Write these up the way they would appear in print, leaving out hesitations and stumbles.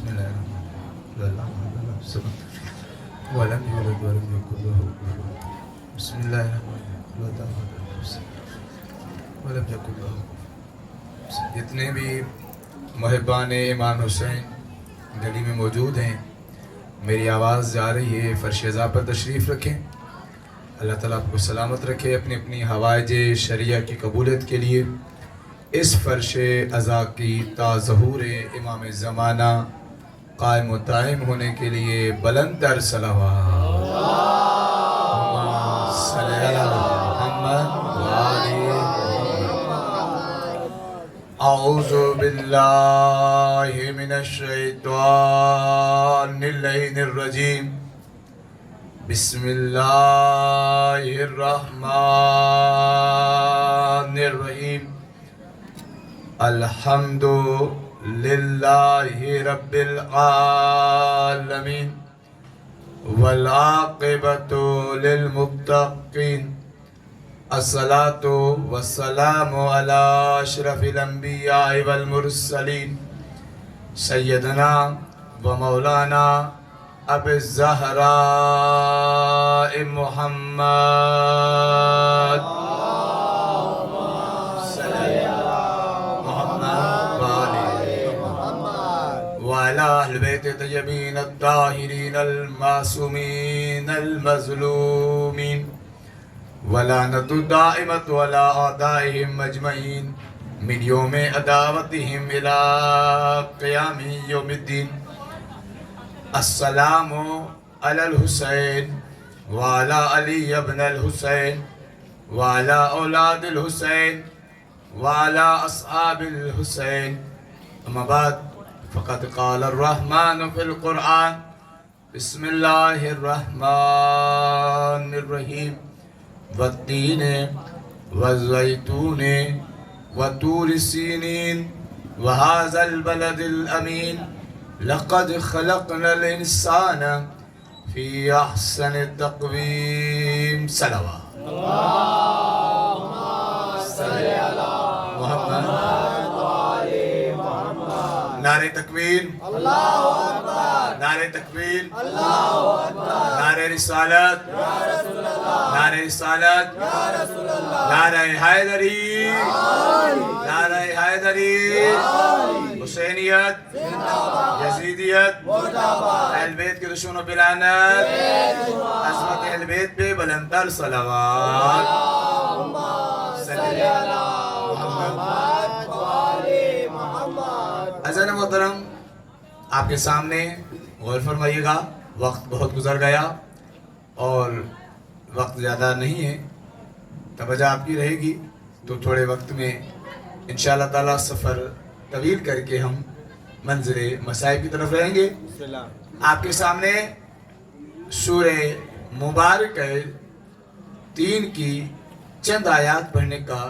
بسم الله الرحمن الرحيم ولم يولد ولم يكن له كفوا أحد بسم الله الرحمن الرحيم ولم يكن له كفوا أحد جتنے بھی محبان امام حسین گلی میں موجود ہیں، میری آواز جا رہی ہے، فرش ازا پر تشریف رکھیں۔ اللہ تعالیٰ آپ کو سلامت رکھے اپنی اپنی حوائج شریعہ کی قبولیت کے لیے۔ اس فرش ازا کی تا ظہور امام زمانہ قائم و دائم ہونے کے لیے بلند تر صلوات صلی اللہ محمد وآلہ محمد۔ اعوذ باللہ من الشیطان اللعین الرجیم، بسم اللہ الرحمن الرحیم، الحمد للہ رب العالمین والعاقبۃ للمتقین، الصلاۃ والسلام علی اشرف الانبیاء والمرسلین، سیدنا و مولانا ابی الزہراء محمد وعلى أهل بيت الطيبين الطاهرين المعصومين المظلومين ولعنة دائمة على أعدائهم أجمعين من يوم عداوتهم إلى قيام يوم الدين۔ السلام على الحسين وعلى علي ابن الحسين وعلى أولاد الحسين وعلى أصحاب الحسين، أما بعد فقد قال الرحمن في القرآن، بسم الله الرحمن الرحيم، والتين والزيتون وطور سينين وهذا البلد الأمين، لقد خلقنا الإنسان في أحسن تقويم۔ صلوات اللهم صل على محمد۔ نعرہ تکبیر، اللہ اکبر، نعرہ تکبیر، اللہ اکبر، نعرہ رسالت، یا رسول اللہ، نعرہ رسالت، یا رسول اللہ، نعرہ حیدری، نعرہ حیدری، حسینیت، یزیدیت، اہل بیت کے دشمنوں پہ لعنت، عظمت اہل بیت پہ بلند تر صلوات۔ عزیزان محترم، آپ کے سامنے غور فرمائیے گا، وقت بہت گزر گیا اور وقت زیادہ نہیں ہے، توجہ آپ کی رہے گی تو تھوڑے وقت میں انشاءاللہ تعالیٰ سفر طویل کر کے ہم منظر مصائب کی طرف رہیں گے۔ آپ کے سامنے سورہ مبارکہ 3 کی چند آیات پڑھنے کا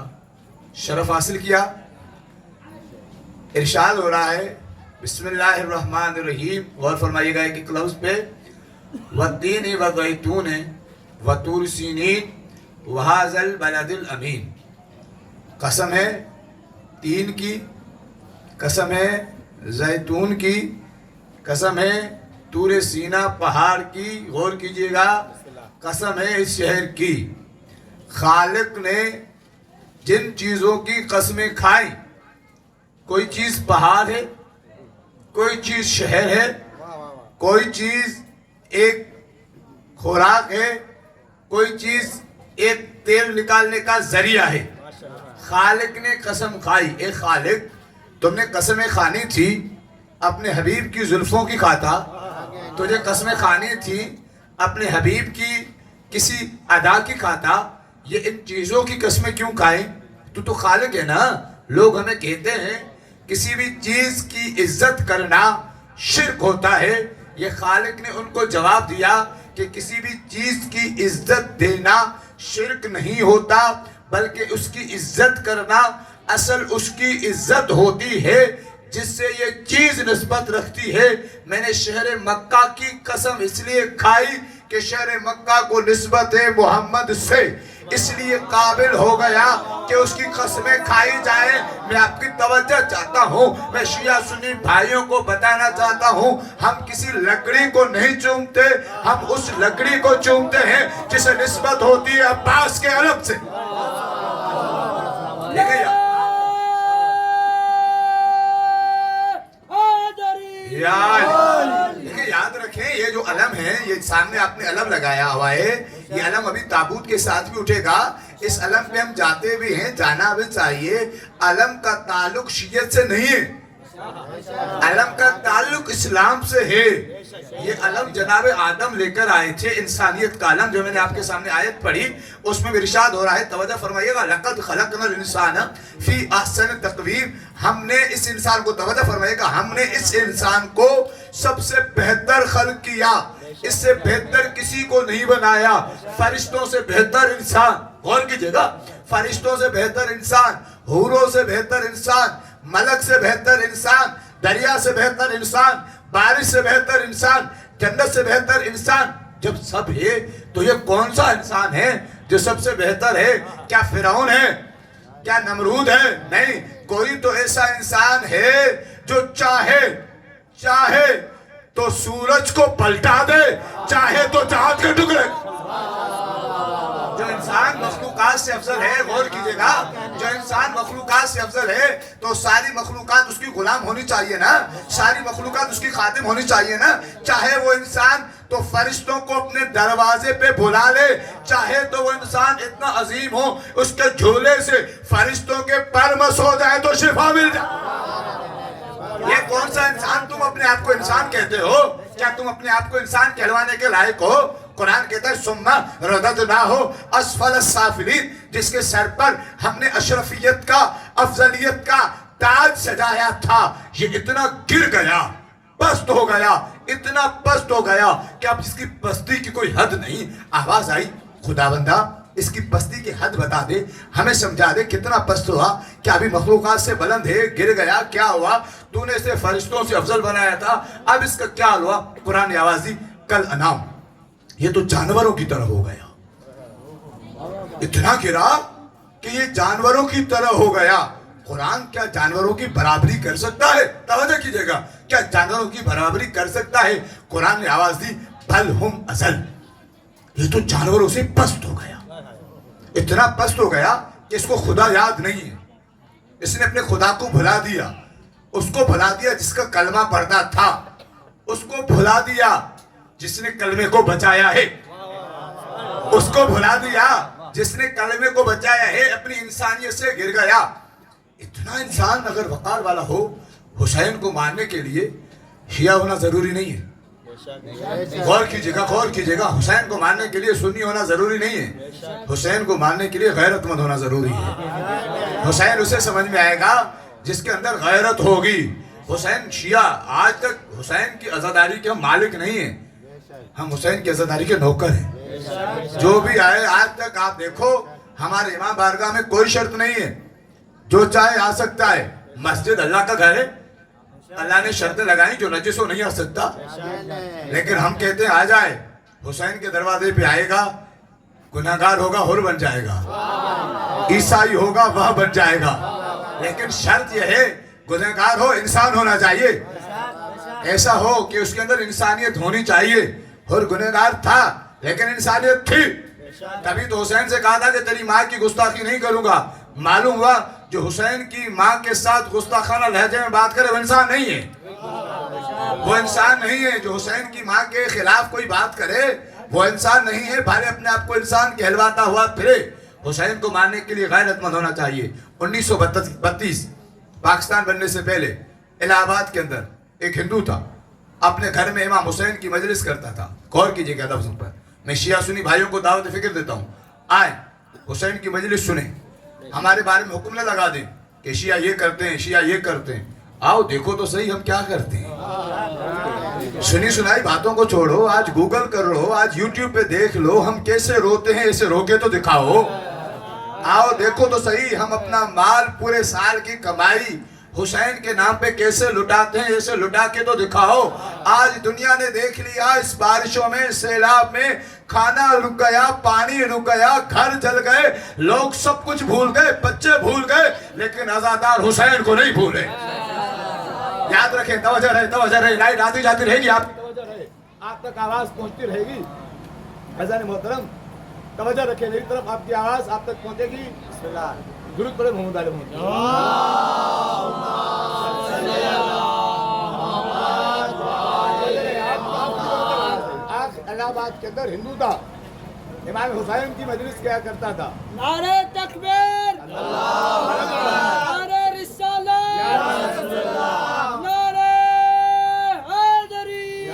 شرف حاصل کیا۔ ارشاد ہو رہا ہے، بسم اللہ الرحمن الرحیم، غور فرمائیے گا ایک لفظ پہ، والتین والزیتون وطور سینین وہذا البلد الامین۔ قسم ہے تین کی، قسم ہے زیتون کی، قسم ہے طور سینا پہاڑ کی، غور کیجئے گا، قسم ہے اس شہر کی۔ خالق نے جن چیزوں کی قسمیں کھائیں، کوئی چیز پہاڑ ہے، کوئی چیز شہر ہے، کوئی چیز ایک خوراک ہے، کوئی چیز ایک تیل نکالنے کا ذریعہ ہے۔ خالق نے قسم کھائی، اے خالق تم نے قسمیں کھانی تھی اپنے حبیب کی زلفوں کی کھاتا، تجھے قسمیں کھانی تھی اپنے حبیب کی کسی ادا کی کھاتا، یہ ان چیزوں کی قسمیں کیوں کھائیں؟ تو خالق ہے نا۔ لوگ ہمیں کہتے ہیں کسی بھی چیز کی عزت کرنا شرک ہوتا ہے، یہ خالق نے ان کو جواب دیا کہ کسی بھی چیز کی عزت دینا شرک نہیں ہوتا، بلکہ اس کی عزت کرنا اصل اس کی عزت ہوتی ہے جس سے یہ چیز نسبت رکھتی ہے۔ میں نے شہر مکہ کی قسم اس لیے کھائی کہ شہر مکہ کو نسبت ہے محمد سے، اس لیے قابل ہو گیا کہ اس کی قسمیں کھائی جائیں۔ میں آپ کی توجہ چاہتا ہوں، میں شیعہ سنی بھائیوں کو بتانا چاہتا ہوں، ہم کسی لکڑی کو نہیں چومتے، ہم اس لکڑی کو چومتے ہیں جسے نسبت ہوتی ہے عباس کے علم سے۔ یاد رکھیں، یہ جو علم ہے، یہ سامنے آپ نے علم لگایا ہوا ہے، یہ علم ابھی تابوت کے ساتھ بھی اٹھے گا۔ اس علم پہ ہم جاتے بھی ہیں، جانا بھی چاہیے۔ علم کا تعلق شیعت سے نہیں ہے، علم کا تعلق اسلام سے ہے۔ یہ علم جناب آدم لے کر آئے تھے، انسانیت کا علم، جو میں نے آپ کے سامنے آیت پڑھی، اس میں ارشاد ہو رہا ہے، توجہ فرمائیے گا، لَقَدْ خَلَقْنَا الْإِنسَانَ فِي أَحْسَنِ تَقْوِيمٍ۔ ہم نے اس انسان کو، توجہ فرمائیے گا، ہم نے اس انسان کو سب سے بہتر خلق کیا، اس سے بہتر کسی کو نہیں بنایا۔ فرشتوں سے بہتر انسان، غور کیجئے گا، فرشتوں سے بہتر انسان، حوروں سے بہتر انسان، ملک سے بہتر انسان، دریا سے بہتر انسان، بارش سے بہتر انسان، جنت سے بہتر انسان۔ جب سب ہے تو یہ کون سا انسان ہے جو سب سے بہتر ہے؟ کیا فرعون ہے؟ کیا نمرود ہے؟ نہیں، کوئی تو ایسا انسان ہے جو چاہے تو سورج کو پلٹا دے، چاہے تو چاند کے ٹکڑے۔ جو انسان مخلوقات سے افضل ہے، غور کیجئے گا، جو انسان مخلوقات سے افضل ہے تو ساری مخلوقات اس کی غلام ہونی چاہیے نا، ساری مخلوقات اس کی خادم ہونی چاہیے نا۔ چاہے وہ انسان تو فرشتوں کو اپنے دروازے پہ بلا لے، چاہے تو وہ انسان اتنا عظیم ہو اس کے جھولے سے فرشتوں کے پر مس ہو جائے تو شفا مل جائے۔ یہ کون سا انسان؟ تم اپنے آپ کو انسان کہتے ہو؟ کیا تم اپنے آپ کو انسان کہلوانے کے لائق ہو؟ قرآن کہتا ہے ثم رددناہ اسفل السافلین، جس کے سر پر ہم نے اشرفیت کا، افضلیت کا تاج سجایا تھا، یہ اتنا گر گیا، پست ہو گیا، اتنا پست ہو گیا کہ اب اس کی پستی کی کوئی حد نہیں۔ آواز آئی، خدا بندہ اس کی پستی کی حد بتا دے، ہمیں سمجھا دے کتنا پست ہوا، کیا ابھی مخلوقات سے بلند ہے، گر گیا، کیا ہوا؟ تو نے اسے فرشتوں سے افضل بنایا تھا، اب اس کا کیا ہوا؟ قرآن آواز دی، کل انام، یہ تو جانوروں کی طرح ہو گیا، اتنا گرا کہ یہ جانوروں کی طرح ہو گیا۔ قرآن کیا جانوروں کی برابری کر سکتا ہے؟ توجہ کیجئے گا، کیا جانوروں کی برابری کر سکتا ہے؟ قرآن نے آواز دی، بل ہم ازل، یہ تو جانوروں سے پست ہو گیا، اتنا پست ہو گیا کہ اس کو خدا یاد نہیں ہے، اس نے اپنے خدا کو بھلا دیا، اس کو بھلا دیا جس کا کلمہ پڑھتا تھا، اس کو بھلا دیا جس نے کلمے کو بچایا ہے، اس کو بھلا دیا جس نے کلمے کو بچایا ہے، اپنی انسانیت سے گر گیا۔ اتنا انسان اگر وقار والا ہو، حسین کو مارنے کے لیے شیعہ ہونا ضروری نہیں ہے۔ غور کیجئے گا، غور کیجئے گا، حسین کو مارنے کے لیے سنی ہونا ضروری نہیں ہے، حسین کو مارنے کے لیے غیرت مند ہونا ضروری ہے۔ حسین اسے سمجھ میں آئے گا جس کے اندر غیرت ہوگی۔ حسین شیعہ آج تک حسین کی عزاداری کے ہم مالک نہیں ہیں، ہم حسین کی عزاداری کے نوکر ہیں۔ جو بھی آئے آج تک آپ دیکھو، ہمارے امام بارگاہ میں کوئی شرط نہیں ہے، جو چاہے آ سکتا ہے۔ مسجد اللہ کا گھر ہے، اللہ نے شرطیں لگائیں، جو نجس ہو نہیں آ سکتا، لیکن ہم کہتے ہیں آ جائے۔ حسین کے دروازے پہ آئے گا، گناہگار ہوگا حر بن جائے گا، عیسائی ہوگا وہ بن جائے گا، لیکن شرط یہ ہے گناہگار ہو، انسان ہونا چاہیے، ایسا ہو کہ اس کے اندر انسانیت ہونی چاہیے۔ حر گناہگار تھا لیکن انسانیت تھی، تبھی تو حسین سے کہا تھا کہ تیری ماں کی گستاخی نہیں کروں گا۔ معلوم ہوا جو حسین کی ماں کے ساتھ گستاخانہ لہجے میں بات کرے وہ انسان نہیں ہے، وہ انسان نہیں ہے۔ جو حسین کی ماں کے خلاف کوئی بات کرے وہ انسان نہیں ہے، بھلے اپنے آپ کو انسان کہلواتا ہوا پھرے۔ حسین کو ماننے کے لیے غیرت مند ہونا چاہیے۔ 1932 پاکستان بننے سے پہلے الہ آباد کے اندر ایک ہندو تھا، اپنے گھر میں امام حسین کی مجلس کرتا تھا۔ غور کیجئے گا لفظوں پر، میں شیعہ سنی بھائیوں کو دعوت فکر دیتا ہوں، آئیں حسین کی مجلس سنیں، ہمارے بارے میں حکم نہ لگا دیں کہ شیعہ یہ کرتے ہیں، شیعہ یہ کرتے ہیں۔ آؤ دیکھو تو صحیح ہم کیا کرتے ہیں۔ سنی سنائی باتوں کو چھوڑو، آج گوگل کر لو، آج یوٹیوب پہ دیکھ لو ہم کیسے روتے ہیں، ایسے رو کے تو دکھاؤ۔ آؤ دیکھو تو صحیح، ہم اپنا مال، پورے سال کی کمائی حسین کے نام پہ کیسے لٹاتے ہیں، ایسے لٹا کے تو دکھاؤ۔ آج دنیا نے دیکھ لیا اس بارشوں میں، سیلاب میں، کھانا رک گیا، پانی رک گیا، گھر جل گئے، لوگ سب کچھ بھول گئے، بچے بھول گئے، لیکن عزادار حسین کو نہیں بھولے۔ یاد رکھیں، توجہ رہے، لائٹ آتی جاتی رہے گی، آپ توجہ رہے، آپ تک آواز پہنچتی رہے گی۔ عزیزان محترم توجہ رکھیں، میری طرف آپ کی آواز آپ تک پہنچے گی۔ بسم اللہ، درود پڑھیں محمد علیہ محمد۔ الہ آباد کے اندر ہندو تھا، امام حسین کی مجلس کیا کرتا تھا۔ نعرہ تکبیر، نعرہ رسالت، نعرہ حیدری۔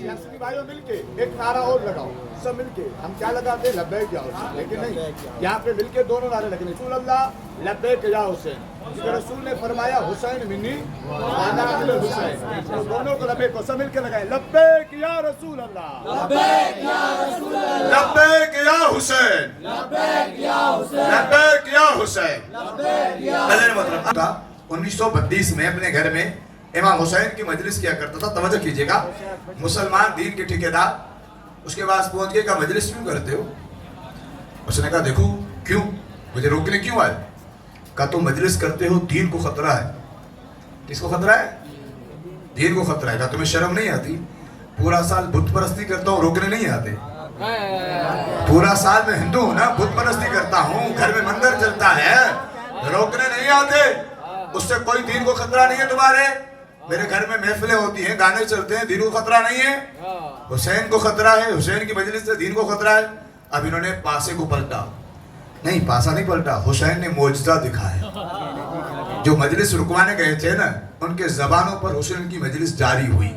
سیاسی بھائیوں مل کے ایک نعرہ اور لگاؤ، سب مل کے ہم کیا لگاتے ہیں؟ لبیک یا حسین، لیکن نہیں، یہاں پہ مل کے دونوں نعرے لگنے، رسول اللہ لبیک یا حسین۔ رسول نے فرمایا حسین منی وانا من الحسین، دونوں کو لبیک کو سب مل کے لگائے، لبیک یا رسول اللہ، لبیک یا رسول اللہ، لبیک یا حسین، لبیک یا حسین، لبیک یا حسین، لبیک یا حسین۔ 1932 میں اپنے گھر میں امام حسین کی مجلس کیا کرتا تھا۔ توجہ کیجئے گا، مسلمان دین کے ٹھیکیدار اس کے پاس پہنچ کے کہا مجلس کیوں کرتے ہو؟ اس نے کہا دیکھو کیوں، مجھے روکنے کیوں آئے؟ کہا تم مجلس کرتے ہو، دین کو خطرہ ہے۔ کس کو خطرہ ہے؟ دین کو خطرہ ہے۔ کہا تمہیں شرم نہیں آتی؟ پورا سال بت پرستی کرتا ہوں، روکنے نہیں آتے؟ پورا سال میں ہندو ہوں نا، بت پرستی کرتا ہوں، گھر میں مندر چلتا ہے، روکنے نہیں آتے؟ اس سے کوئی دین کو خطرہ نہیں ہے تمہارے؟ میرے گھر میں محفلیں ہوتی ہیں، گانے چلتے ہیں، دین کو خطرہ نہیں ہے؟ حسین کو خطرہ ہے، حسین کی مجلس سے دین کو خطرہ ہے۔ اب انہوں نے پاسے کو پلٹا، نہیں پاسا نہیں پلٹا، حسین نے معجزہ دکھایا۔ جو مجلس رکوانے گئے تھے نا، ان کے زبانوں پر حسین کی مجلس جاری ہوئی۔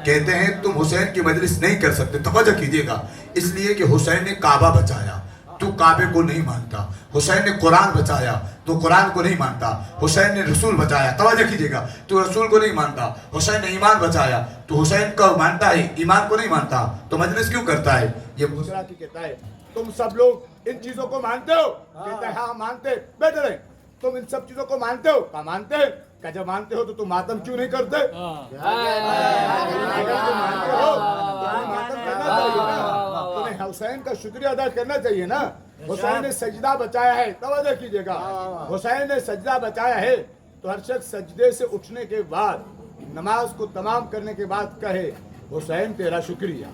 کہتے ہیں تم حسین کی مجلس نہیں کر سکتے، توجہ کیجئے گا، اس لیے کہ حسین نے کعبہ بچایا، تو کعبے کو نہیں مانتا۔ حسین نے قرآن بچایا، تو قرآن کو نہیں مانتا۔ حسین نے رسول بچایا، توجہ کیجئے گا، تو رسول کو نہیں مانتا۔ حسین نے ایمان بچایا، تو حسین کو مانتا ہے، ایمان کو نہیں مانتا، تو مجلس کیوں کرتا ہے؟ یہ دوسرا کی کہتا ہے تم سب لوگ ان چیزوں کو مانتے ہو؟ کہتا ہے ہاں مانتے۔ بیٹھ رہے، تم ان سب چیزوں کو مانتے ہو؟ کہا مانتے ہیں۔ کہ جب مانتے ہو تو تم ماتم کیوں نہیں کرتے؟ اگر تم مانتے ہو تو تمہیں ماتم کرنا چاہیے نا، تمہیں حسین کا شکریہ ادا کرنا چاہیے نا۔ حسین نے سجدہ بچایا ہے، توجہ کیجئے گا، حسین نے سجدہ بچایا ہے، تو ہر شخص سجدے سے اٹھنے کے بعد نماز کو تمام کرنے کے بعد کہے حسین تیرا شکریہ۔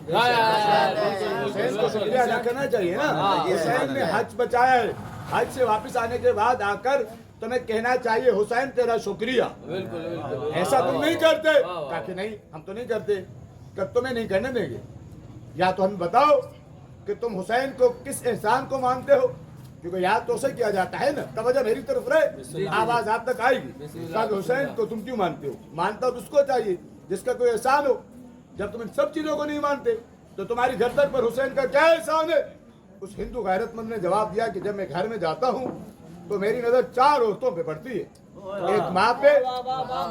حسین کو شکریہ ادا کرنا چاہیے نا۔ حسین نے حج بچایا ہے، حج سے واپس آنے کے بعد آ کر تمہیں کہنا چاہیے حسین تیرا شکریہ۔ ایسا تم نہیں کرتے؟ کہا کہ نہیں ہم تو نہیں کرتے۔ کہ تمہیں نہیں کرنے دیں گے، یا تو ہم بتاؤ کہ تم حسین کو کس احسان کو مانتے ہو، کیونکہ یاد تو اسے کیا جاتا ہے نا۔ توجہ میری طرف رہے، آواز آپ تک آئے گی۔ کہا کہ حسین کو تم کیوں مانتے ہو؟ مانتا تو اس کو چاہیے جس کا کوئی احسان ہو۔ جب تم ان سب چیزوں کو نہیں مانتے تو تمہاری گردن پر حسین کا کیا احسان ہے؟ اس ہندو غیرت مند نے جواب دیا کہ جب میں گھر میں جاتا ہوں تو میری نظر 4 عورتوں پہ پڑتی ہے، ایک ماں پہ،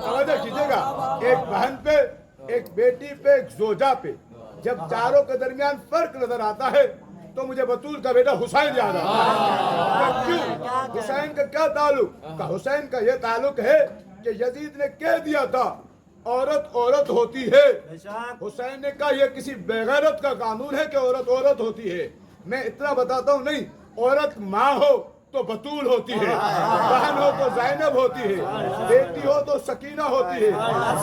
توجہ کیجئے گا، ایک بہن پہ، ایک بیٹی پہ، ایک زوجہ پہ۔ جب چاروں کے درمیان فرق نظر آتا ہے تو مجھے بطول کا بیٹا حسین یاد آتا ہے۔ کیوں؟ حسین کا کیا تعلق؟ کہ حسین کا یہ تعلق ہے کہ یزید نے کہہ دیا تھا عورت عورت ہوتی ہے، حسین نے کہا یہ کسی بےغیرت کا قانون ہے کہ عورت عورت ہوتی ہے۔ میں اتنا بتاتا ہوں، نہیں، عورت ماں ہو تو بطول ہوتی ہے، بہن ہو تو زینب ہوتی ہے، بیٹی ہو تو سکینہ ہوتی ہے،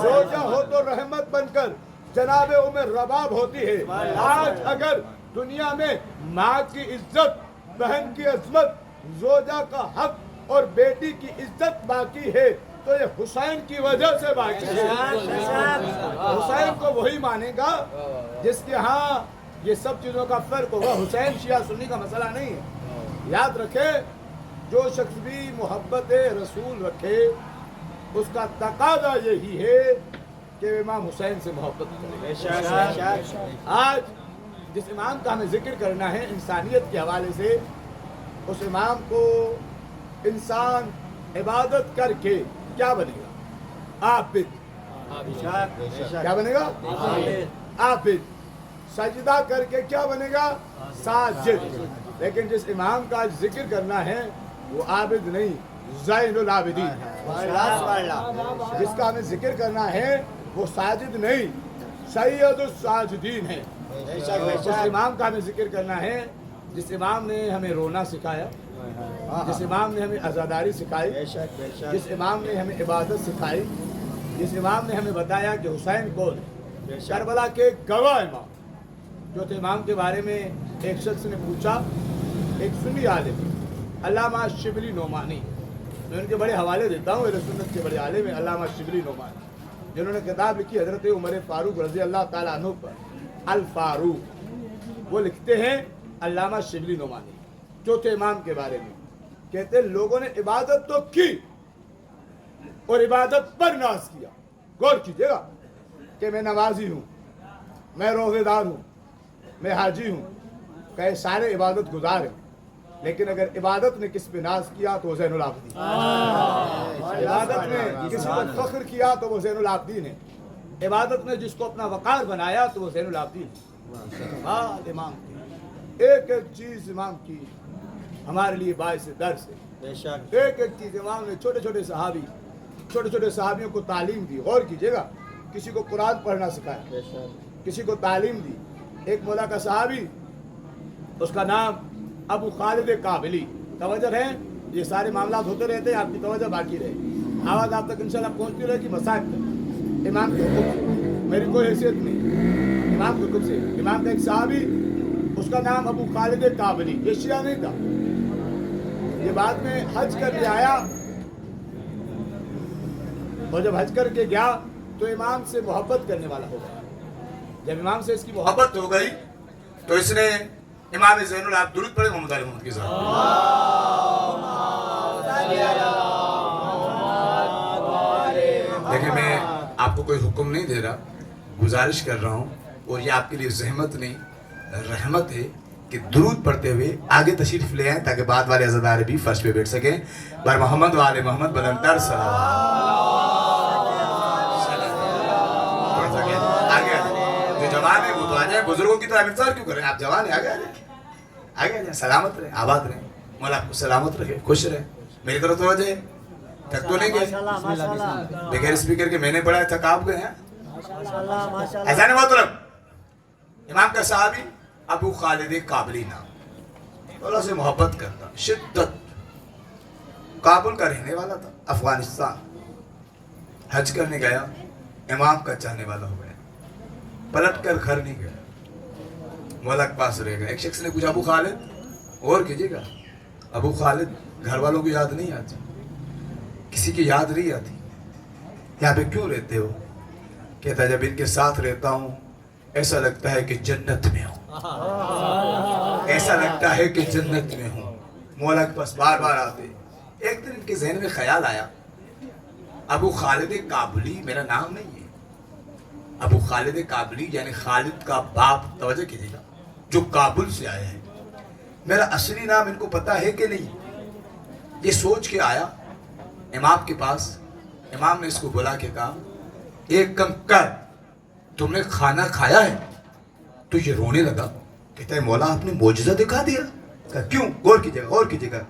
زوجہ ہو تو رحمت بن کر جناب رباب ہوتی ہے۔ آج اگر دنیا میں ماں کی عزت، بہن کی عظمت، زوجہ کا حق اور بیٹی کی عزت باقی ہے تو یہ حسین کی وجہ سے باقی ہے۔ حسین کو وہی مانے گا جس کے ہاں یہ سب چیزوں کا فرق ہوگا۔ حسین شیعہ سنی کا مسئلہ نہیں ہے۔ یاد رکھے، جو شخص بھی محبت رسول رکھے اس کا تقاضا یہی ہے کہ امام حسین سے محبت کرے۔ آج جس امام کا ہمیں ذکر کرنا ہے انسانیت کے حوالے سے، اس امام کو انسان عبادت کر کے کیا بنے گا؟ عابد۔ کیا بنے گا؟ عابد۔ سجدہ کر کے کیا بنے گا؟ ساجد۔ لیکن جس امام کا ذکر کرنا ہے وہ عابد نہیں، زین العابدین. جس کا ہمیں ذکر کرنا ہے وہ ساجد نہیں سید الساجدین ہے. اس امام کا ہمیں ذکر کرنا ہے جس امام نے ہمیں رونا سکھایا, جس امام نے ہمیں عزاداری سکھائی, جس امام نے ہمیں عبادت سکھائی, جس امام نے ہمیں بتایا کہ حسین کون ہے, کربلا کے گواہ امام. جو تھے امام کے بارے میں ایک شخص نے پوچھا, ایک سنی عالم علامہ شبلی نعمانی, میں ان کے بڑے حوالے دیتا ہوں, اہل سنت کے بڑے عالم ہیں علامہ شبلی نعمانی, جنہوں نے کتاب لکھی حضرت عمر فاروق رضی اللہ تعالیٰ عنہ پر, الفاروق. وہ لکھتے ہیں علامہ شبلی نعمانی چوتھے امام کے بارے میں, کہتے ہیں لوگوں نے عبادت تو کی اور عبادت پر ناز کیا. غور کیجیے گا کہ میں نمازی ہوں, میں روزے دار ہوں, میں حاجی ہوں, کہ سارے عبادت گزار ہیں, لیکن اگر عبادت نے کس پہ ناز کیا تو وہ زین العابدین, عبادت نے کسی پر فخر کیا تو وہ زین العابدین ہے, عبادت نے جس کو اپنا وقار بنایا تو وہ زین العابدین ہے. بات امام کی, ایک ایک چیز امام کی ہمارے لیے باعث درس ہے. ایک ایک چیز امام نے چھوٹے چھوٹے صحابیوں کو تعلیم دی. غور کیجیے گا, کسی کو قرآن پڑھنا سکھایا, کسی کو تعلیم دی. ایک مولا کا صحابی, اس کا نام ابو خالد کابلی. توجہ ہے, یہ سارے معاملات ہوتے رہتے ہیں, آپ کی توجہ باقی رہے, آواز آپ تک انشاءاللہ پہنچتی رہے گی. مسائل تک امام کے حکم سے, میری کوئی حیثیت نہیں, امام کے حکم سے. امام کا ایک صحابی, اس کا نام ابو خالد کابلی, یہ شیعہ نہیں تھا, یہ بعد میں حج کر کے آیا, اور جب حج کر کے گیا تو امام سے محبت کرنے والا ہو گیا. جب امام سے اس کی محبت ہو گئی تو اس نے امام زین العابدین درود پڑھے محمد علی محمد کے ساتھ. دیکھیں, میں آپ کو کوئی حکم نہیں دے رہا, گزارش کر رہا ہوں, اور یہ آپ کے لیے زحمت نہیں رحمت ہے کہ درود پڑھتے ہوئے آگے تشریف لے آئیں تاکہ بعد والے عزادار بھی فرش پہ بیٹھ سکیں. بر محمد والے محمد بلندر صلوات. جو جوان ہے وہ تو آ جائیں, بزرگوں کی طرح انتظار کیوں کریں, آپ جوان ہیں, آگے آ جائیں, سلامت رہیں, آباد رہیں, مولا آپ کو سلامت رکھے, خوش رہیں. میری طرف توجہ ہے, تھک تو نہیں گئے بغیر اسپیکر کے, میں نے پڑھا تھک آپ گئے ہیں, ایسا نہیں محترم. امام کا صحابی ابو خالد کابلی نام, اللہ سے محبت کرتا, شدت, کابل کا رہنے والا تھا, افغانستان. حج کرنے گیا, امام کا چاہنے والا ہو گیا, پلٹ کر گھر نہیں گیا, مولا کے پاس رہ گیا. ایک شخص نے پوچھا, ابو خالد, اور کیجیے گا, ابو خالد گھر والوں کو یاد نہیں آتی, کسی کی یاد نہیں آتی, یہاں پہ کیوں رہتے ہو؟ کہتا جب ان کے ساتھ رہتا ہوں ایسا لگتا ہے کہ جنت میں ہوں, ایسا لگتا ہے کہ جنت میں ہوں. مولا کے پاس بار بار آتے. ایک دن ان کے ذہن میں خیال آیا, ابو خالد کابلی میرا نام نہیں ہے, ابو خالد کابلی یعنی خالد کا باپ, توجہ کیجیے گا, جو کابل سے آئے ہیں, میرا اصلی نام ان کو پتا ہے کہ نہیں. یہ سوچ کے آیا امام کے پاس. امام نے اس کو بلا کے کہا, ایک کم کر, تم نے کھانا کھایا ہے؟ تو یہ رونے لگا, کہتا ہے مولا آپ نے معجزہ دکھا دیا. کہا کیوں؟ غور کیجیے گا,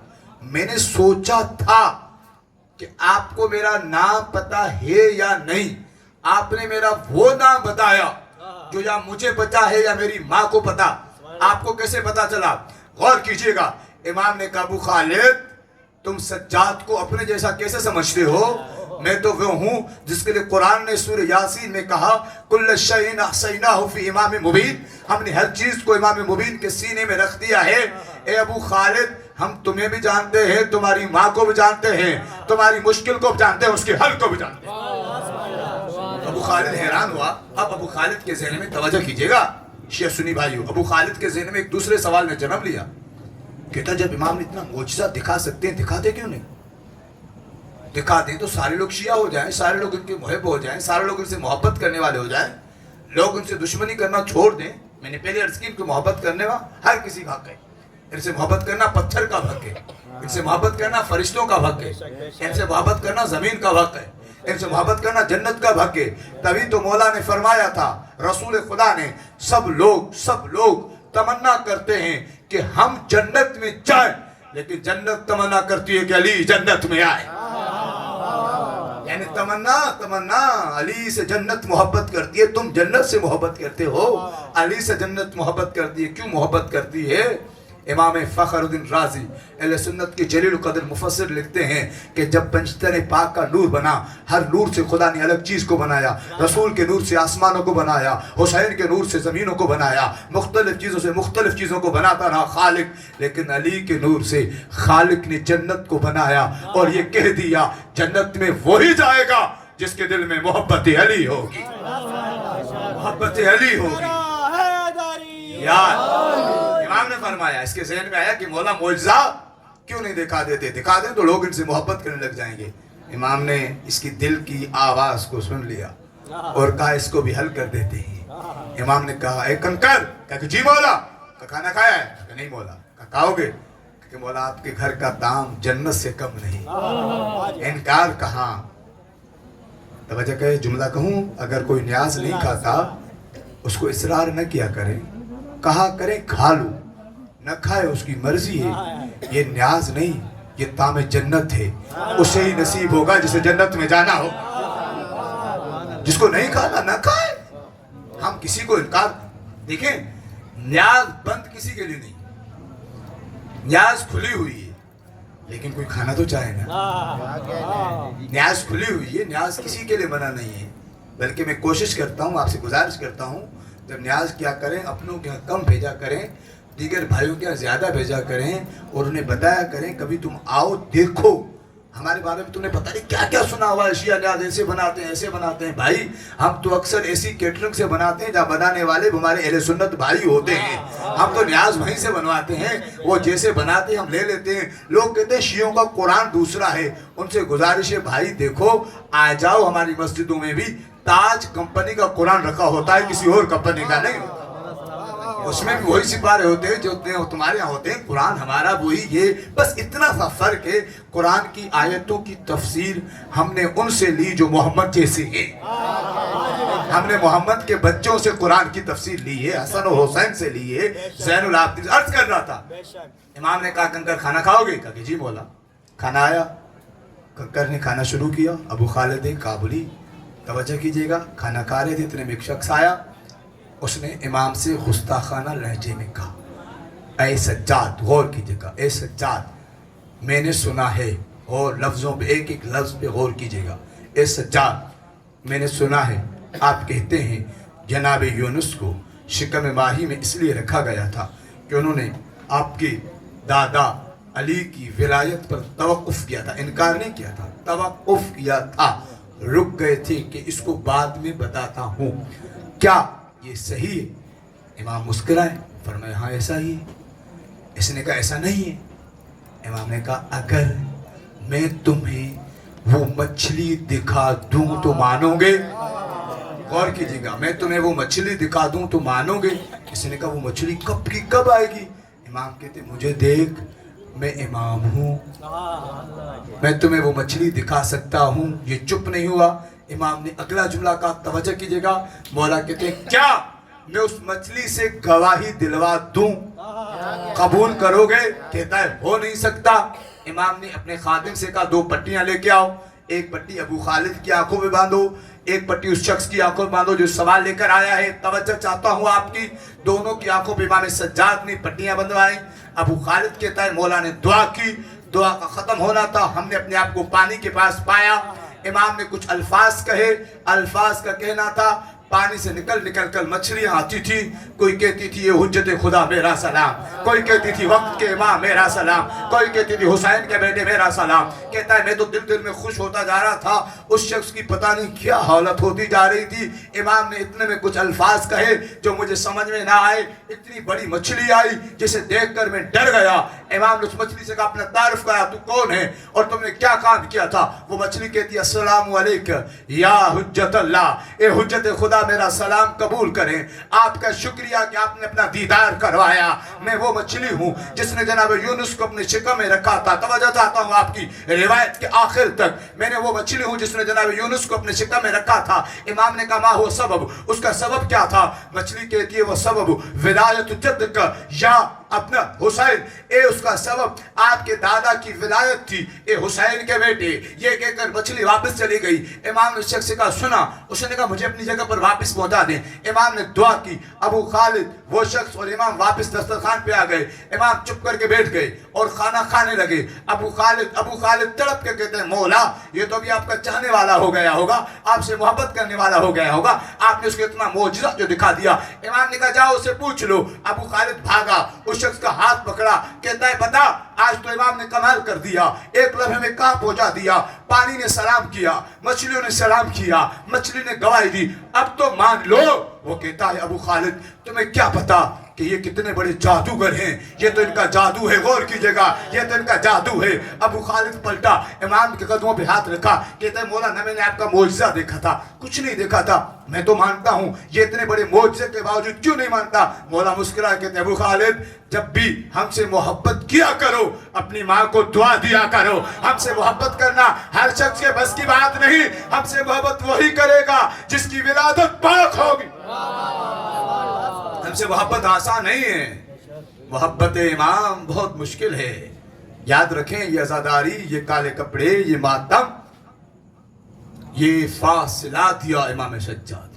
میں نے سوچا تھا کہ آپ کو میرا نام پتا ہے یا نہیں, آپ نے میرا وہ نام بتایا جو یا مجھے پتا ہے یا میری ماں کو پتا, آپ کو کیسے پتا چلا؟ غور کیجیے گا. امام نے کہا, ابو خالد تم سجاد کو اپنے جیسا کیسے سمجھتے ہو؟ میں تو وہ ہوں جس کے لیے قرآن نے سورہ یاسین میں کہا, کل شیء احصیناہ فی امام مبین, ہم نے ہر چیز کو امام مبین کے سینے میں رکھ دیا ہے. اے ابو خالد, ہم تمہیں بھی جانتے ہیں, تمہاری ماں کو بھی جانتے ہیں, تمہاری مشکل کو بھی جانتے ہیں, اس کے حل کو بھی جانتے ہیں. ابو خالد حیران ہوا. اب ابو خالد کے ذہن میں توجہ کیجیے گا شیعہ سنی بھائیو, ابو خالد کے ذہن میں ایک دوسرے سوال نے جنم لیا. کہتا جب امام نے اتنا معجزہ دکھا سکتے ہیں, دکھاتے کیوں نہیں؟ دکھا دیں تو سارے لوگ شیعہ ہو جائیں, سارے لوگ ان کے محب ہو جائیں, سارے لوگ ان سے محبت کرنے والے ہو جائیں, لوگ ان سے دشمنی کرنا چھوڑ دیں. میں نے پہلے عرض کی, ان کو محبت کرنے والا ہر کسی کا حق ہے. ان سے محبت کرنا پتھر کا حق ہے, ان سے محبت کرنا فرشتوں کا حق ہے, ان سے محبت کرنا زمین کا حق ہے, ان سے محبت کرنا جنت کا حق ہے. تبھی تو مولا نے فرمایا تھا, رسول خدا نے, سب لوگ تمنا کرتے ہیں کہ ہم جنت میں جائیں, لیکن جنت تمنا کرتی ہے کہ علی جنت میں آئے. یعنی تمنا علی سے جنت محبت کرتی ہے. تم جنت سے محبت کرتے ہو, علی سے جنت محبت کرتی ہے. کیوں محبت کرتی ہے؟ امام فخر الدین رازی اہل سنت کے جلیل القدر مفسر لکھتے ہیں کہ جب پنجتن پاک کا نور بنا, ہر نور سے خدا نے الگ چیز کو بنایا. رسول کے نور سے آسمانوں کو بنایا, حسین کے نور سے زمینوں کو بنایا, مختلف چیزوں سے مختلف چیزوں کو بناتا رہا خالق. لیکن علی کے نور سے خالق نے جنت کو بنایا اور یہ کہہ دیا جنت میں وہی جائے گا جس کے دل میں محبت علی ہوگی. محبت علی ہوگی. امام نے فرمایا, اس کے ذہن میں آیا کہ مولا معجزہ کیوں نہیں دکھا دیتے, دکھا دیں تو لوگ ان سے محبت کرنے لگ جائیں گے. امام نے اس کی دل کی آواز کو سن لیا اور کہا اس کو بھی حل کر دیتے ہیں. امام نے کہا اے کنکر, کہا کہ جی مولا. کہا کھانا کھایا ہے؟ کہا نہیں مولا. کہا کھاؤ گے؟ کہ مولا آپ کے گھر کا دام جنت سے کم نہیں. انکار کہاں. توجہ کہے, جملہ کہوں, اگر کوئی نیاز نہیں کھاتا اس کو اصرار نہ کیا کریں, کہا کریں کھا لو, نہ کھائے اس کی مرضی ہے. یہ نیاز نہیں, یہ طعم جنت ہے. اسے ہی نصیب ہوگا جسے جنت میں جانا ہو. جس کو نہیں کھانا نہ کھائے. ہم کسی کو انکار, دیکھیں نیاز بند کسی کے لیے نہیں, نیاز کھلی ہوئی ہے, لیکن کوئی کھانا تو چاہے نا. نیاز کھلی ہوئی ہے, نیاز کسی کے لیے منع نہیں ہے. بلکہ میں کوشش کرتا ہوں, آپ سے گزارش کرتا ہوں, جب نیاز کیا کریں اپنوں کے کم بھیجا کریں, دیگر بھائیوں کے زیادہ بھیجا کریں اور انہیں بتایا کریں کبھی تم آؤ دیکھو ہمارے بارے میں. تم نے پتہ نہیں کیا کیا سنا ہوا ہے, شیعہ نیاز ایسے بناتے ہیں ایسے بناتے ہیں. بھائی ہم تو اکثر ایسی کیٹرنگ سے بناتے ہیں جہاں بنانے والے ہمارے اہل سنت بھائی ہوتے ہیں. ہم تو نیاز وہیں سے بنواتے ہیں, وہ جیسے بناتے ہیں ہم لے لیتے ہیں. لوگ کہتے ہیں شیعوں کا قرآن دوسرا ہے. ان سے گزارش ہے بھائی دیکھو آ جاؤ, ہماری مسجدوں میں بھی تاج کمپنی کا قرآن رکھا ہوتا ہے, کسی اور کمپنی کا نہیں ہوتا. اس میں بھی وہی سپارے ہوتے ہیں جو تمہارے یہاں ہوتے ہیں. قرآن ہمارا وہی, یہ بس اتنا سا فرق ہے. قرآن کی آیتوں کی تفسیر ہم نے ان سے لی جو محمد جیسے ہیں. ہم نے محمد کے بچوں سے قرآن کی تفسیر لی ہے, حسن و حسین سے لی ہے. زین العابدین عرض کر رہا تھا, امام نے کہا کنکر کھانا کھاؤ گے؟ کہا کہ جی مولا. کھانا آیا, کنکر نے کھانا شروع کیا. ابو خالد کابلی توجہ کیجئے گا, کھانا کھا رہے تھے, اتنے میں ایک شخص آیا. اس نے امام سے گستاخانہ لہجے میں کہا اے سجاد, غور کیجئے گا, اے سجاد میں نے سنا ہے, اور لفظوں پہ ایک ایک لفظ پہ غور کیجئے گا. اے سجاد میں نے سنا ہے آپ کہتے ہیں جناب یونس کو شکم ماہی میں اس لیے رکھا گیا تھا کہ انہوں نے آپ کے دادا علی کی ولایت پر توقف کیا تھا, انکار نہیں کیا تھا, توقف کیا تھا, رک گئے تھے کہ اس کو بعد میں بتاتا ہوں, کیا یہ صحیح ہے؟ امام مسکرائے, فرمایا ہاں ایسا ہی ہے. اس نے کہا ایسا نہیں ہے. امام نے کہا اگر میں تمہیں وہ مچھلی دکھا دوں تو مانو گے؟ غور کیجئے گا, میں تمہیں وہ مچھلی دکھا دوں تو مانو گے؟ اس نے کہا وہ مچھلی کب کی کب آئے گی؟ امام کہتے مجھے دیکھ, میں امام ہوں, میں تمہیں وہ مچھلی دکھا سکتا ہوں. یہ چپ نہیں ہوا. امام نے اگلا جملہ کہا, توجہ کیجئے گا. مولا کہتے ہیں کیا میں اس مچھلی سے گواہی دلوا دوں, قبول کرو گے؟ کہتا ہے ہو نہیں سکتا. امام نے اپنے خادم سے کہا 2 پٹیاں لے کے آؤ, ایک پٹی ابو خالد کی آنکھوں میں باندھو, ایک پٹی اس شخص کی آنکھوں میں باندھو جو سوال لے کر آیا ہے. توجہ چاہتا ہوں آپ کی. دونوں کی آنکھوں پہ امام سجاد نے پٹیاں بندھوائیں. ابو خالد کہتا ہے مولا نے دعا کی, دعا کا ختم ہونا تھا, ہم نے اپنے آپ کو پانی کے پاس پایا. امام نے کچھ الفاظ کہے, الفاظ کا کہنا تھا پانی سے نکل کر مچھلیاں آتی تھی. کوئی کہتی تھی یہ حجت خدا میرا سلام, کوئی کہتی تھی وقت کے امام میرا سلام, کوئی کہتی تھی حسین کے بیٹے میرا سلام. کہتا ہے میں تو دل میں خوش ہوتا جا رہا تھا, اس شخص کی پتہ نہیں کیا حالت ہوتی جا رہی تھی. امام نے اتنے میں کچھ الفاظ کہے جو مجھے سمجھ میں نہ آئے. اتنی بڑی مچھلی آئی جسے دیکھ کر میں ڈر گیا. امام نے اس مچھلی سے کہا اپنا تعارف کرا, تو کون ہے اور تم نے کیا کام کیا تھا؟ وہ مچھلی کہتی ہے السلام علیکم یا حجت اللہ, اے حجت خدا میرا سلام قبول کریں, آپ کا شکریہ کہ آپ نے اپنا دیدار کروایا. میں وہ مچھلی ہوں جس نے جناب یونس کو اپنے شکم میں رکھا تھا. توجہ چاہتا ہوں آپ کی روایت کے آخر تک, میں نے وہ مچھلی ہوں جس نے جناب یونس کو اپنے شکم میں رکھا تھا. امام نے کہا ما ہو سبب, اس کا سبب کیا تھا؟ مچھلی کہتی ہے وہ سبب ولایت جد کا یا اپنا حسین اے اس کا سبب آپ کے دادا کی ولایت تھی، اے حسین کے بیٹے، یہ کہہ کر مچھلی واپس چلی گئی۔ امام نے اس شخص کا سنا، اس نے کہا مجھے اپنی جگہ پر واپس پہنچا دیں۔ امام نے دعا کی، ابو خالد وہ شخص اور امام واپس دسترخوان پہ آ گئے۔ امام چپ کر کے بیٹھ گئے اور کھانا کھانے لگے۔ ابو خالد تڑپ کے کہتے ہیں مولا یہ تو ابھی آپ کا چاہنے والا ہو گیا ہوگا، آپ سے محبت کرنے والا ہو گیا ہوگا، آپ نے اس کو اتنا معجزہ جو دکھا دیا۔ امام نے کہا جاؤ اسے پوچھ لو۔ ابو خالد بھاگا، اس شخص کا ہاتھ پکڑا، کہتا ہے بتا آج تو امام نے کمال کر دیا، ایک لمحے میں کہاں پہنچا دیا۔ پانی نے سلام کیا، مچھلیوں نے سلام کیا، مچھلی نے گواہی دی، اب تو مان لو۔ وہ کہتا ہے ابو خالد تمہیں کیا پتا کہ یہ کتنے بڑے جادوگر ہیں، یہ تو ان کا جادو ہے، غور کیجئے گا، یہ تو ان کا جادو ہے۔ ابو خالد پلٹا، امام کے قدموں پہ ہاتھ رکھا، کہتا ہے مولا نہ میں نے آپ کا معجزہ دیکھا تھا، کچھ نہیں دیکھا تھا، میں تو مانتا ہوں، یہ اتنے بڑے معجزے کے باوجود کیوں نہیں مانتا؟ مولا مسکرا کہتے ہیں ابو خالد جب بھی ہم سے محبت کیا کرو اپنی ماں کو دعا دیا کرو۔ ہم سے محبت کرنا ہر شخص کے بس کی بات نہیں، ہم سے محبت وہی کرے گا جس کی ولادت پاک ہوگی۔ ہم سے محبت آسان نہیں ہے، محبت امام بہت مشکل ہے۔ یاد رکھیں یہ عزاداری، یہ کالے کپڑے، یہ ماتم، یہ فاصلات یا امام سجاد۔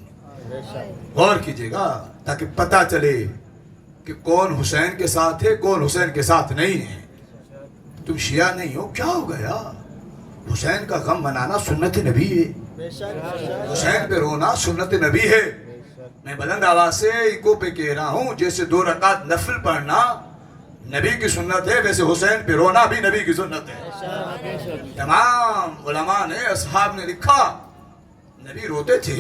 غور کیجئے گا تاکہ پتہ چلے کہ کون حسین کے ساتھ ہے، کون حسین کے ساتھ نہیں ہے۔ تم شیعہ نہیں ہو، کیا ہو گیا؟ حسین کا غم منانا سنت نبی ہے، حسین پہ رونا سنت نبی ہے۔ میں بلند آواز سے ایکو پہ کہہ رہا ہوں جیسے 2 رکعت نفل پڑھنا نبی کی سنت ہے، ویسے حسین پہ رونا بھی نبی کی سنت ہے۔ تمام علماء نے، اصحاب نے لکھا نبی روتے تھے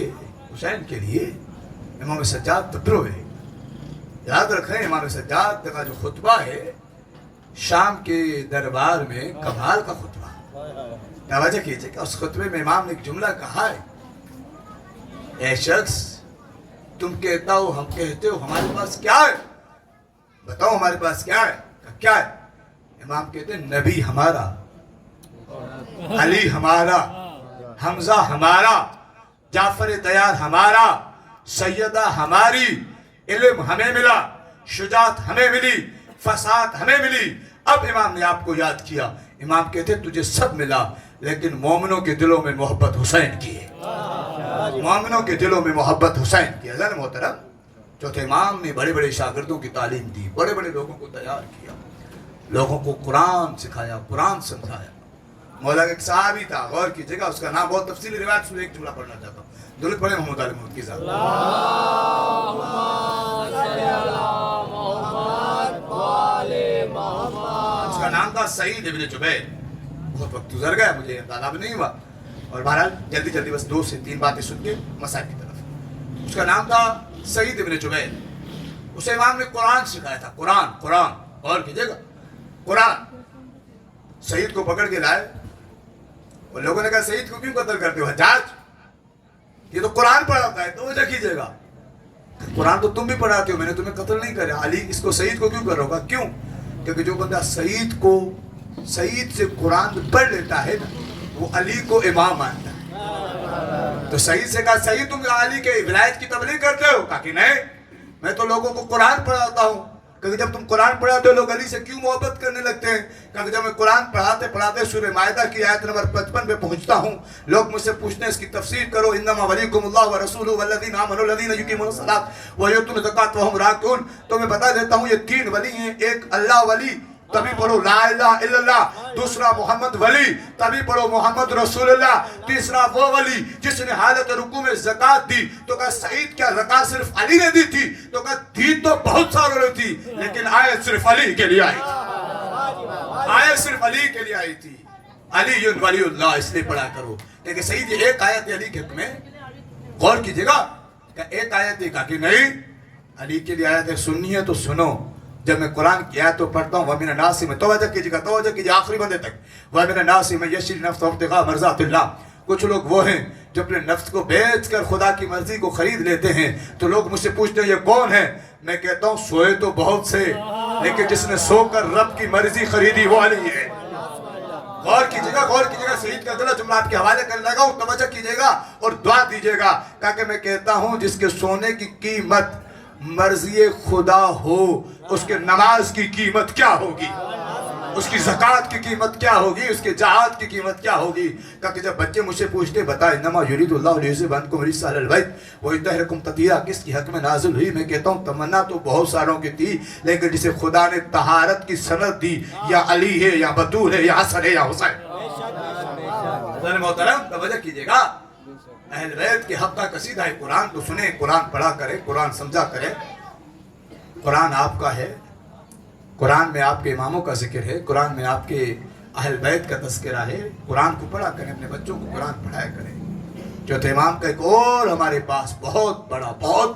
حسین کے لیے، امام سجاد تب روئے۔ یاد رکھیں امام سجاد کا جو خطبہ ہے شام کے دربار میں کمال کا خطبہ، توجہ کیجئے کہ اس خطبے میں امام نے ایک جملہ کہا ہے، اے شخص تم کہتا ہو ہم کہتے ہو ہمارے پاس کیا ہے، بتاؤ ہمارے پاس کیا ہے؟ کیا ہے؟ امام کہتے ہیں نبی ہمارا، علی ہمارا، حمزہ ہمارا، جعفر طیار ہمارا، سیدہ ہماری، علم ہمیں ملا، شجاعت ہمیں ملی، فساد ہمیں ملی۔ اب امام نے آپ کو یاد کیا، امام کہتے ہیں تجھے سب ملا لیکن مومنوں کے دلوں میں محبت حسین کی ہے، مومنوں کے دلوں میں محبت حسین کی ہے۔ حضرت محترم چوتھے امام نے بڑے بڑے شاگردوں کی تعلیم دی، بڑے بڑے لوگوں کو تیار کیا، لوگوں کو قرآن سکھایا، قرآن سمجھایا۔ مولا کا ایک صحابی تھا، غور کیجئے گا، اس کا نام بہت تفصیلی روایت سے ایک جملہ پڑھنا چاہتا ہوں، درود پڑھیں محمد علی محمد کی ذات۔ اس کا نام تھا سعید ابن جبیر، بہت وقت گزر گیا مجھے اندازہ بھی نہیں ہوا، اور بہرحال جلدی جلدی بس 2 سے 3 باتیں سن کے مسائل کی طرف۔ اس کا نام تھا سعید ابن جبیر، اسے امام نے قرآن سکھایا تھا، قرآن، غور کیجئے گا، قرآن۔ سعید کو پکڑ کے لائے اور لوگوں نے کہا سعید کو کیوں قتل کرتے ہو حجاج، یہ تو قرآن پڑھاتا ہے، توجہ کیجئے گا، قرآن تو تم بھی پڑھاتے ہو، میں نے تمہیں قتل نہیں کرا، علی اس کو سعید کو کیوں کرو گا؟ کیوں؟ کیونکہ جو بندہ سعید سے قرآن پڑھ لیتا ہے وہ علی کو امام مانتا ہے۔ تو سعید سے کہا سعید تم علی کے ولایت کی تبلیغ کرتے ہو؟ کہا کہ نہیں، میں تو لوگوں کو قرآن پڑھاتا ہوں۔ کہ جب تم قرآن پڑھاتے ہو لوگ علی سے کیوں محبت کرنے لگتے ہیں؟ کہ جب میں قرآن پڑھاتے سورہ مائدہ کی آیت نمبر 55 پہ پہنچتا ہوں، لوگ مجھ سے پوچھتے ہیں اس کی تفسیر کرو، انما ولیکم اللہ ورسولہ والذین آمنوا الذین یقیمون الصلاۃ ویؤتون الزکاۃ وہم راکعون۔ تو میں بتا دیتا ہوں یہ 3 ولی ہیں، ایک اللہ ولی، تبھی پڑھو لا الہ الا اللہ، دوسرا محمد ولی، تبھی پڑھو محمد رسول اللہ، تیسرا وہ ولی جس نے حالت رکوع میں زکاة دی۔ تو کہا سعید کیا زکاة صرف علی نے دی تھی؟ تو کہا دی تو بہت ساروں نے تھی لیکن آیت صرف علی کے لیے آئی تھی، آیت صرف علی کے لیے آئی تھی، علی ولی اللہ، اس لیے پڑھا کرو۔ لیکن سعید یہ ایک آیت علی کے حق میں، غور کیجئے گا کہ ایک آیت کہا کہ نہیں علی کے لیے آیت سننی ہے تو سنو۔ جب میں قرآن کی آیت تو پڑھتا ہوں وَمِنَ النَّاسِ میں، توجہ کیجئے آخری بندے تک، وَمِنَ النَّاسِ مَن يَشْرِي نَفْسَهُ ابْتِغَاءَ مَرْضَاتِ اللَّهِ۔ کچھ لوگ وہ ہیں جو اپنے نفس کو بیچ کر خدا کی مرضی کو خرید لیتے ہیں۔ تو لوگ مجھ سے پوچھتے ہیں یہ کون ہے؟ میں کہتا ہوں سوئے تو بہت سے لیکن جس نے سو کر رب کی مرضی خریدی وہ علی ہے۔ غور کیجئے گا، سعید کا اگلا جملہ آپ کے حوالے کرنے لگا ہوں، توجہ کیجئے گا اور دعا دیجئے گا، تاکہ میں کہتا ہوں جس کے سونے کی قیمت مرضی خدا ہو اس کے نماز کی قیمت کیا ہوگی، اس کی زکوٰۃ کی قیمت کیا ہوگی، اس کے جہاد کی قیمت کیا ہوگی؟ کہا کہ جب بچے مجھ سے پوچھتے بتائے انما یرید اللہ لیذھب عنکم الرجس اہل البیت ویطہرکم تطہیرا کس کی حق میں نازل ہوئی؟ میں کہتا ہوں تمنا تو بہت ساروں کی تھی، لیکن جسے خدا نے طہارت کی سند دی، یا علی ہے یا بطول ہے یا حسن ہے یا حسین۔ حضرت محترم توجہ کیجئے گا، اہل بیت کے حق کا قصیدہ ہے، قرآن تو سنیں، قرآن پڑھا کریں، قرآن سمجھا کریں۔ قرآن آپ کا ہے، قرآن میں آپ کے اماموں کا ذکر ہے، قرآن میں آپ کے اہل بیت کا تذکرہ ہے۔ قرآن کو پڑھا کریں، اپنے بچوں کو قرآن پڑھایا کریں۔ چوتھے امام کا ایک اور ہمارے پاس بہت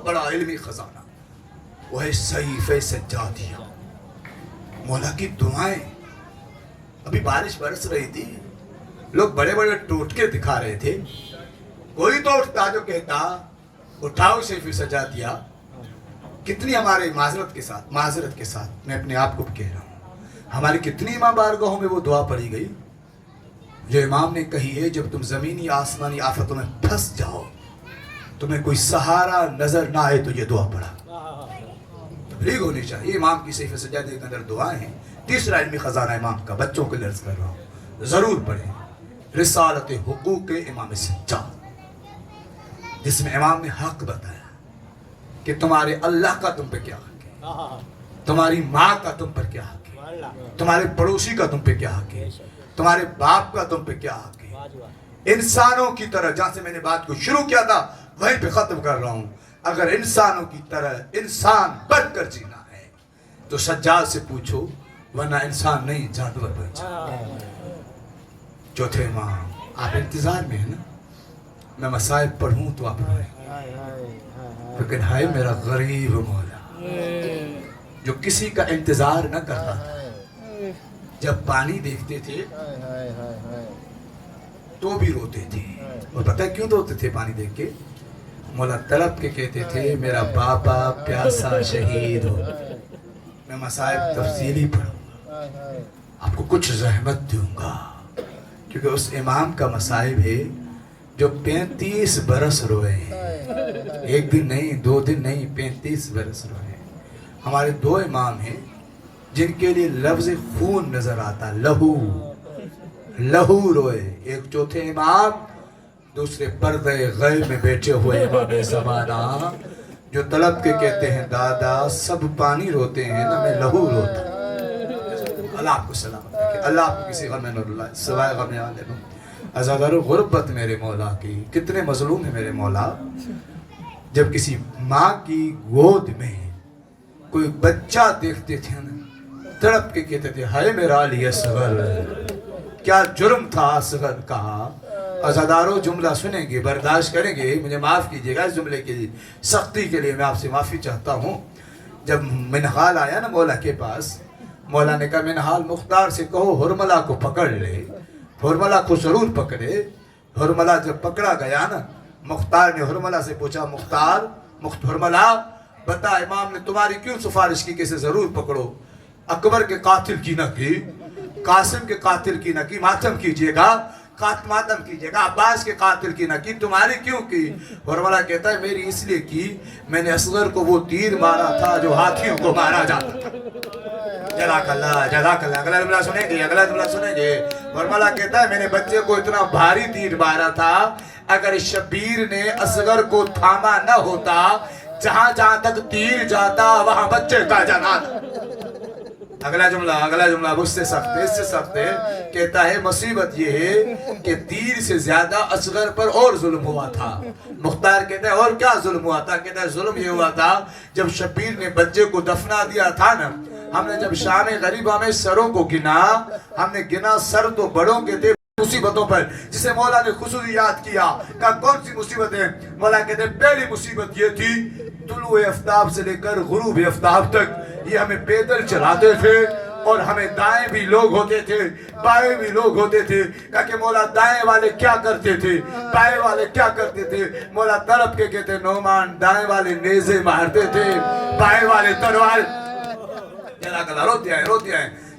بڑا علمی خزانہ، وہ ہے صحیفہ سجادیہ، مولا کی دعائیں۔ ابھی بارش برس رہی تھی، لوگ بڑے بڑے ٹوٹکے دکھا رہے تھے، کوئی تو اٹھتا جو کہتا اٹھاؤ صحیفہ سجادیہ۔ کتنی ہمارے معذرت کے ساتھ میں اپنے آپ کو بھی کہہ رہا ہوں، ہماری کتنی امام بارگاہوں میں وہ دعا پڑھی گئی جو امام نے کہی ہے، جب تم زمینی آسمانی آفتوں میں پھنس جاؤ، تمہیں کوئی سہارا نظر نہ آئے تو یہ دعا پڑھا۔ تبلیغ ہونی چاہیے، امام کی صحیفہ سجادیہ کے اندر دعائیں ہیں۔ تیسرا علمی خزانہ امام کا، بچوں کے لرز کر رہا ہوں، ضرور پڑھیں، رسالت حقوق امام سجاد، جس میں امام نے حق بتایا کہ تمہارے اللہ کا تم پہ کیا حق ہے، تمہاری ماں کا تم پر کیا حق ہے، تمہارے پڑوسی کا تم پہ کیا حق ہے، تمہارے باپ کا تم پہ کیا حق ہے۔ انسانوں کی طرح، جہاں سے میں نے بات کو شروع کیا تھا وہیں پہ ختم کر رہا ہوں، اگر انسانوں کی طرح انسان بن کر جینا ہے تو سجاد سے پوچھو، ورنہ انسان نہیں جانور بن جائے۔ چوتھے امام، آپ انتظار میں ہیں نا، میں مصائب پڑھوں تو آپ روئیں، لیکن ہائے میرا غریب مولا جو کسی کا انتظار نہ کرتا تھا، جب پانی دیکھتے تھے تو بھی روتے تھے۔ اور پتہ ہے کیوں روتے تھے پانی دیکھ کے؟ مولا طلب کے کہتے تھے میرا بابا پیاسا شہید ہو۔ میں مصائب تفصیلی پڑھوں گا، آپ کو کچھ زحمت دوں گا، کیونکہ اس امام کا مصائب ہے جو 35 برس روئے ہیں، ایک دن نہیں، 2 دن نہیں، 35 برس روئے ہیں۔ ہمارے 2 امام ہیں جن کے لیے لفظ خون نظر آتا، لہو روئے۔ ایک چوتھے امام، دوسرے پردے غیب میں بیٹھے ہوئے امام زمانہ، جو طلب کے کہتے ہیں دادا سب پانی روتے ہیں نا، میں لہو روتا۔ اللہ آپ کو سلامت رکھے، اللہ آپ کو کسی غم نہ رلائے سوائے غم آنے دو۔ عزادارو غربت میرے مولا کی، کتنے مظلوم ہیں میرے مولا۔ جب کسی ماں کی گود میں کوئی بچہ دیکھتے تھے نا، تڑپ کے کہتے تھے ہائے میرا علی اصغر، کیا جرم تھا اصغر کا۔ عزادارو جملہ سنیں گے، برداشت کریں گے، مجھے معاف کیجئے گا اس جملے کی سختی کے لیے، میں آپ سے معافی چاہتا ہوں۔ جب منحال آیا نا مولا کے پاس، مولا نے کہا منحال مختار سے کہو ہرملہ کو پکڑ لے۔ ہرملہ کو ضرور پکڑے۔ ہرملہ جب پکڑا گیا نا، مختار نے ہرملہ سے پوچھا ہرملہ بتا امام نے تمہاری کیوں سفارش کی کہ اسے ضرور پکڑو؟ اکبر کے قاتل کی نہ کی، قاسم کے قاتل کی نہ کی، ماتم کیجئے گا، ماتم کیجئے گا، عباس کے قاتل کی نہ کی، تمہاری کیوں کی؟ ہرملہ کہتا ہے میری اس لیے کی، میں نے اصغر کو وہ تیر مارا تھا جو ہاتھیوں کو مارا جاتا۔ جزاک اللہ، جزاک اللہ۔ اگلا جملہ سنیں گے، ہرملہ کہتا ہے میں نے بچے کو اتنا بھاری تیر مارا تھا، اگر شبیر نے اصغر کو تھاما نہ ہوتا، جہاں جہاں تک تیر جاتا وہاں بچے کا جنازہ۔ اگلا جملہ اس سے سخت ہے، کہتا ہے مصیبت یہ ہے کہ تیر سے زیادہ اصغر پر اور ظلم ہوا تھا۔ مختار کہتا ہے اور کیا ظلم ہوا تھا؟ کہتا ہے ظلم یہ ہوا تھا جب شبیر نے بچے کو دفنا دیا تھا نا، ہم نے جب شام غریبہ میں سروں کو گنا، ہم نے گنا سر تو بڑوں کے تھے مصیبتوں پر، جسے مولا نے خصوصی یاد کیا۔ کہا کون سی مصیبت ہے؟ مولا کہتے ہیں پہلی مصیبت یہ تھی طلوع آفتاب سے لے کر غروب آفتاب تک یہ ہمیں پیدل چلاتے تھے، اور ہمیں دائیں بھی لوگ ہوتے تھے بائیں بھی لوگ ہوتے تھے۔ کہا کہ مولا دائیں والے کیا کرتے تھے، بائیں والے کیا کرتے تھے؟ مولا طلب کے کہتے نعمان دائیں والے نیزے مارتے تھے، بائیں والے تلوار۔ روتے ہیں